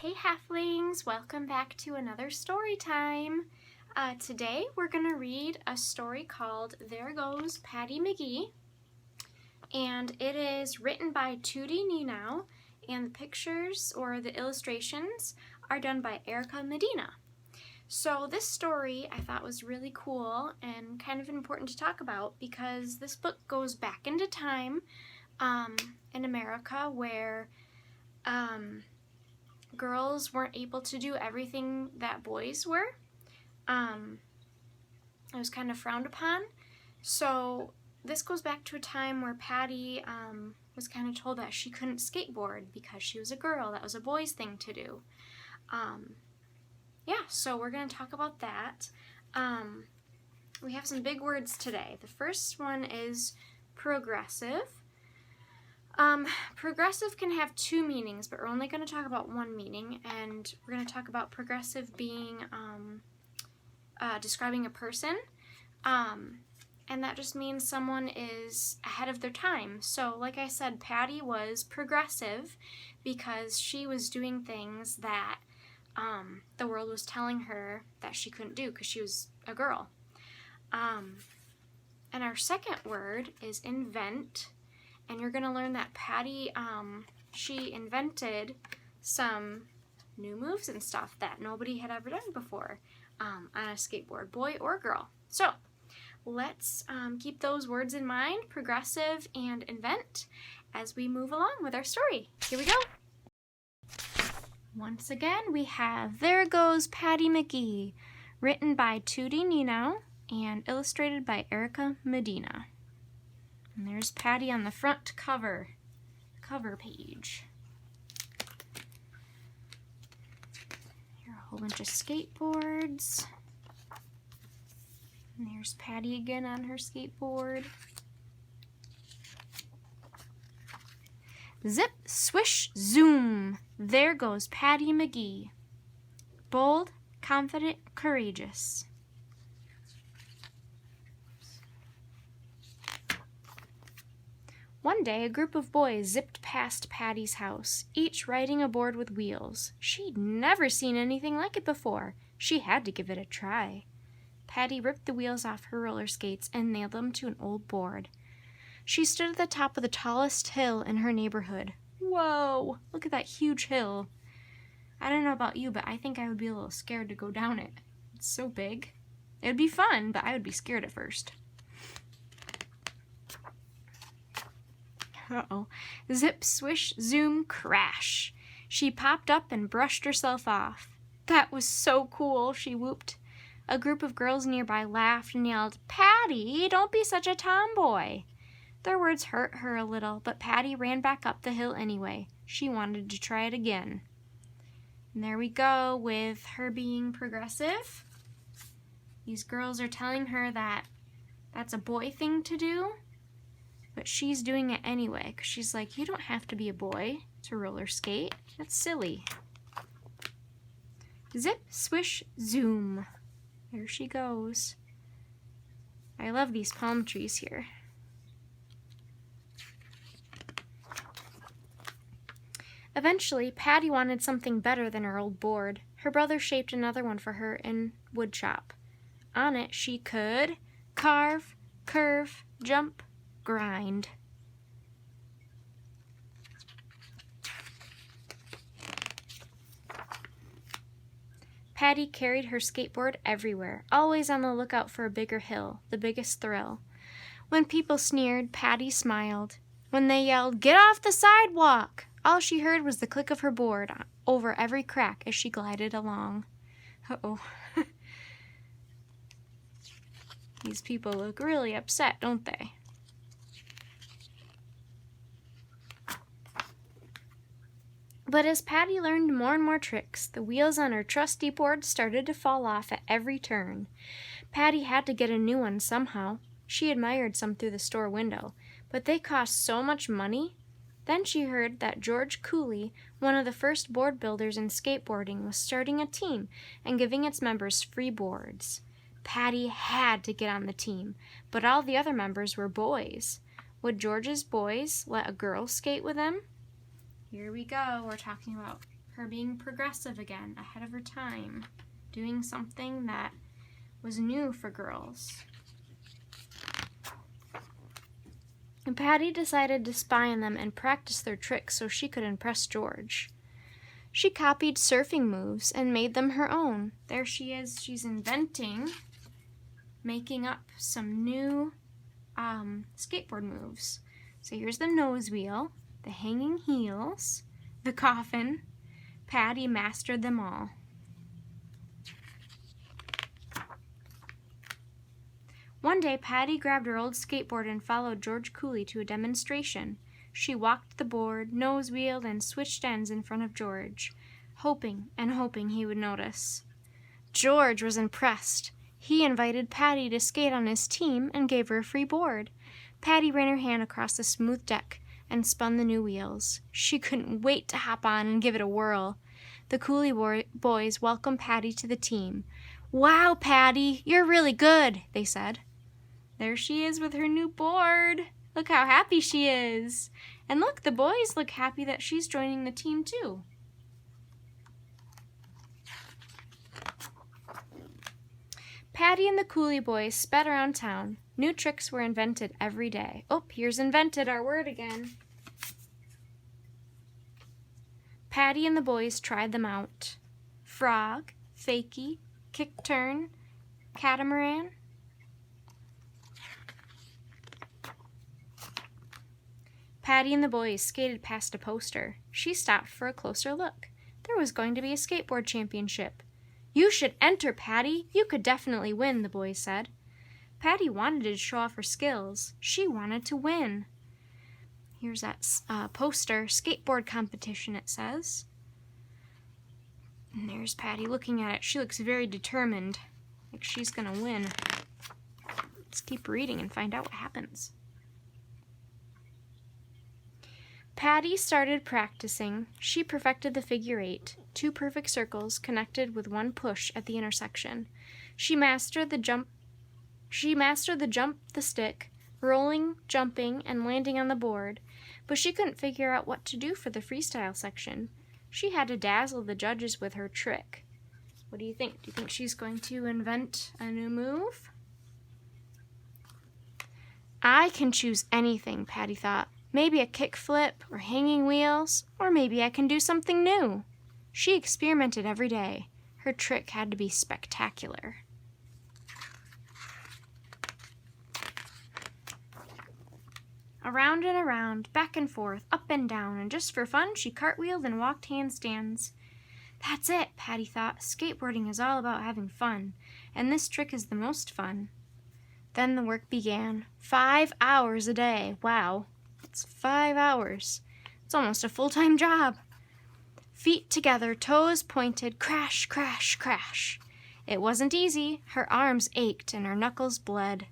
Hey halflings, welcome back to another story time. Today we're going to read a story called There Goes Patti McGee, and it is written by Tootie Ninow, and the pictures or the illustrations are done by Erica Medina. So this story I thought was really cool and kind of important to talk about because this book goes back into time in America where girls weren't able to do everything that boys were. It was kind of frowned upon. So this goes back to a time where Patti was kind of told that she couldn't skateboard because she was a girl. That was a boy's thing to do. Yeah, so we're going to talk about that. We have some big words today. The first one is progressive. Progressive can have two meanings, but we're only going to talk about one meaning, and we're going to talk about progressive being describing a person, and that just means someone is ahead of their time. So like I said, Patti was progressive because she was doing things that the world was telling her that she couldn't do because she was a girl. And our second word is invent. And you're going to learn that Patti, she invented some new moves and stuff that nobody had ever done before on a skateboard, boy or girl. So let's keep those words in mind, progressive and invent, as we move along with our story. Here we go. Once again, we have There Goes Patti McGee, written by Tootie Ninow and illustrated by Erica Medina. And there's Patti on the front cover page. Here are a whole bunch of skateboards. And there's Patti again on her skateboard. Zip, swish, zoom. There goes Patti McGee. Bold, confident, courageous. One day, a group of boys zipped past Patti's house, each riding a board with wheels. She'd never seen anything like it before. She had to give it a try. Patti ripped the wheels off her roller skates and nailed them to an old board. She stood at the top of the tallest hill in her neighborhood. Whoa, look at that huge hill. I don't know about you, but I think I would be a little scared to go down it. It's so big. It would be fun, but I would be scared at first. Uh-oh. Zip, swish, zoom, crash. She popped up and brushed herself off. That was so cool, she whooped. A group of girls nearby laughed and yelled, "Patti, don't be such a tomboy." Their words hurt her a little, but Patti ran back up the hill anyway. She wanted to try it again. And there we go with her being progressive. These girls are telling her that that's a boy thing to do. But she's doing it anyway, because she's like, you don't have to be a boy to roller skate. That's silly. Zip, swish, zoom. There she goes. I love these palm trees here. Eventually, Patti wanted something better than her old board. Her brother shaped another one for her in wood shop. On it, she could carve, curve, jump, grind. Patti carried her skateboard everywhere, always on the lookout for a bigger hill, the biggest thrill. When people sneered, Patti smiled. When they yelled, "Get off the sidewalk!" all she heard was the click of her board over every crack as she glided along. Uh-oh. These people look really upset, don't they? But as Patti learned more and more tricks, the wheels on her trusty board started to fall off at every turn. Patti had to get a new one somehow. She admired some through the store window, but they cost so much money. Then she heard that George Cooley, one of the first board builders in skateboarding, was starting a team and giving its members free boards. Patti had to get on the team, but all the other members were boys. Would George's boys let a girl skate with them? Here we go. We're talking about her being progressive again, ahead of her time, doing something that was new for girls. And Patti decided to spy on them and practice their tricks so she could impress George. She copied surfing moves and made them her own. There she is. She's inventing, making up some new skateboard moves. So here's the nose wheel, the hanging heels, the coffin. Patti mastered them all. One day, Patti grabbed her old skateboard and followed George Cooley to a demonstration. She walked the board, nose-wheeled, and switched ends in front of George, hoping and hoping he would notice. George was impressed. He invited Patti to skate on his team and gave her a free board. Patti ran her hand across the smooth deck and spun the new wheels. She couldn't wait to hop on and give it a whirl. The Cooley boys welcomed Patti to the team. "Wow, Patti, you're really good," they said. There she is with her new board. Look how happy she is. And look, the boys look happy that she's joining the team too. Patti and the Cooley boys sped around town. New tricks were invented every day. Oh, here's invented, our word again. Patti and the boys tried them out. Frog, fakie, kick turn, catamaran. Patti and the boys skated past a poster. She stopped for a closer look. There was going to be a skateboard championship. "You should enter, Patti. You could definitely win," the boys said. Patti wanted to show off her skills. She wanted to win. Here's that poster, skateboard competition, it says. And there's Patti looking at it. She looks very determined, like she's gonna win. Let's keep reading and find out what happens. Patti started practicing. She perfected the figure 8, 2 perfect circles connected with 1 push at the intersection. She mastered the jump, the stick, rolling, jumping, and landing on the board, but she couldn't figure out what to do for the freestyle section. She had to dazzle the judges with her trick. What do you think? Do you think she's going to invent a new move? I can choose anything, Patti thought. Maybe a kickflip or hanging wheels, or maybe I can do something new. She experimented every day. Her trick had to be spectacular. Around and around, back and forth, up and down, and just for fun, she cartwheeled and walked handstands. That's it, Patti thought. Skateboarding is all about having fun, and this trick is the most fun. Then the work began. 5 hours a day. Wow. It's 5 hours. It's almost a full-time job. Feet together, toes pointed, crash, crash, crash. It wasn't easy. Her arms ached and her knuckles bled.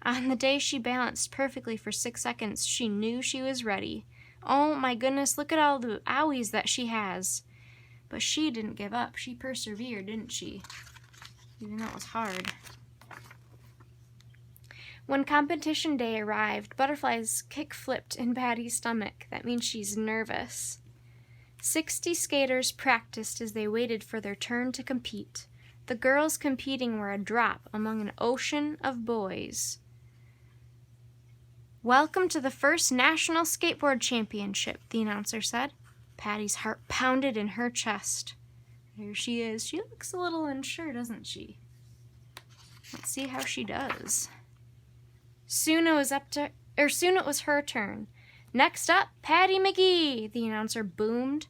On the day she balanced perfectly for 6 seconds, she knew she was ready. Oh my goodness, look at all the owies that she has. But she didn't give up. She persevered, didn't she? Even though it was hard. When competition day arrived, butterflies kick-flipped in Patti's stomach. That means she's nervous. 60 skaters practiced as they waited for their turn to compete. The girls competing were a drop among an ocean of boys. "Welcome to the first National Skateboard Championship," the announcer said. Patti's heart pounded in her chest. There she is. She looks a little unsure, doesn't she? Let's see how she does. Soon it was her turn. "Next up, Patti McGee," the announcer boomed.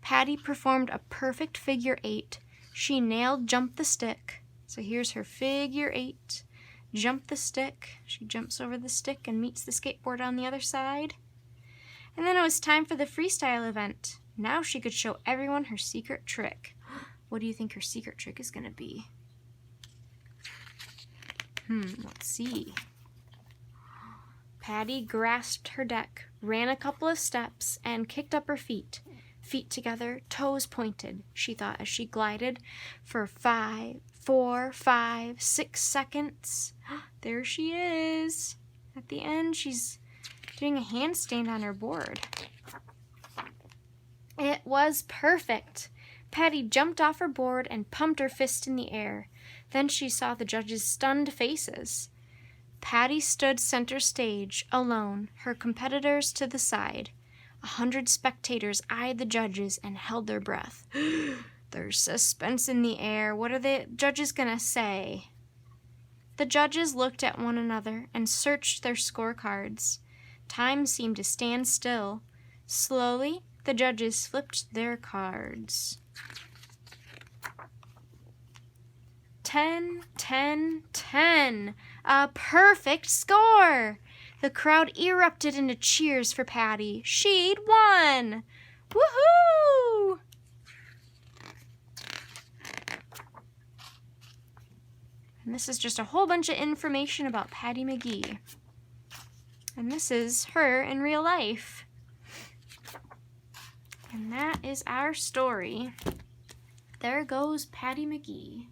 Patti performed a perfect figure 8. She nailed jump the stick. So here's her figure 8. Jump the stick. She jumps over the stick and meets the skateboard on the other side. And then it was time for the freestyle event. Now she could show everyone her secret trick. What do you think her secret trick is going to be? Let's see. Patti grasped her deck, ran a couple of steps, and kicked up her feet. Feet together, toes pointed, she thought as she glided for 5, 4, 5, 6 seconds. There she is. At the end, she's doing a handstand on her board. It was perfect. Patti jumped off her board and pumped her fist in the air. Then she saw the judges' stunned faces. Patti stood center stage, alone, her competitors to the side. 100 spectators eyed the judges and held their breath. There's suspense in the air. What are the judges gonna say? The judges looked at one another and searched their scorecards. Time seemed to stand still. Slowly, the judges flipped their cards. 10, 10, 10. A perfect score! The crowd erupted into cheers for Patti. She'd won! Woohoo! And this is just a whole bunch of information about Patti McGee. And this is her in real life. And that is our story. There goes Patti McGee.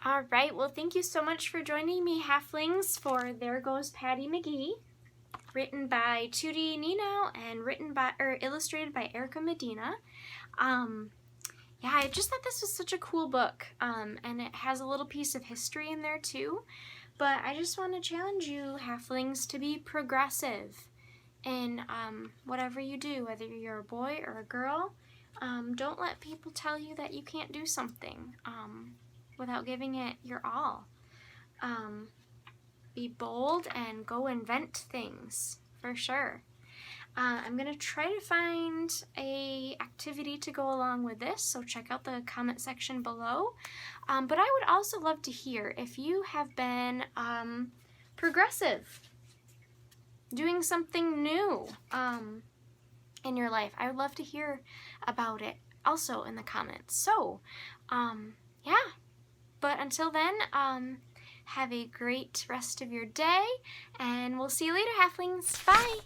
All right, well, thank you so much for joining me, Halflings, for There Goes Patti McGee, written by Tootie Nino and illustrated by Erica Medina. Yeah, I just thought this was such a cool book, and it has a little piece of history in there too. But I just want to challenge you, Halflings, to be progressive in whatever you do, whether you're a boy or a girl. Don't let people tell you that you can't do something without giving it your all. Be bold and go invent things, for sure. I'm going to try to find a activity to go along with this, so check out the comment section below. But I would also love to hear if you have been progressive, doing something new in your life. I would love to hear about it also in the comments. So, yeah. But until then, have a great rest of your day, and we'll see you later, Halflings. Bye!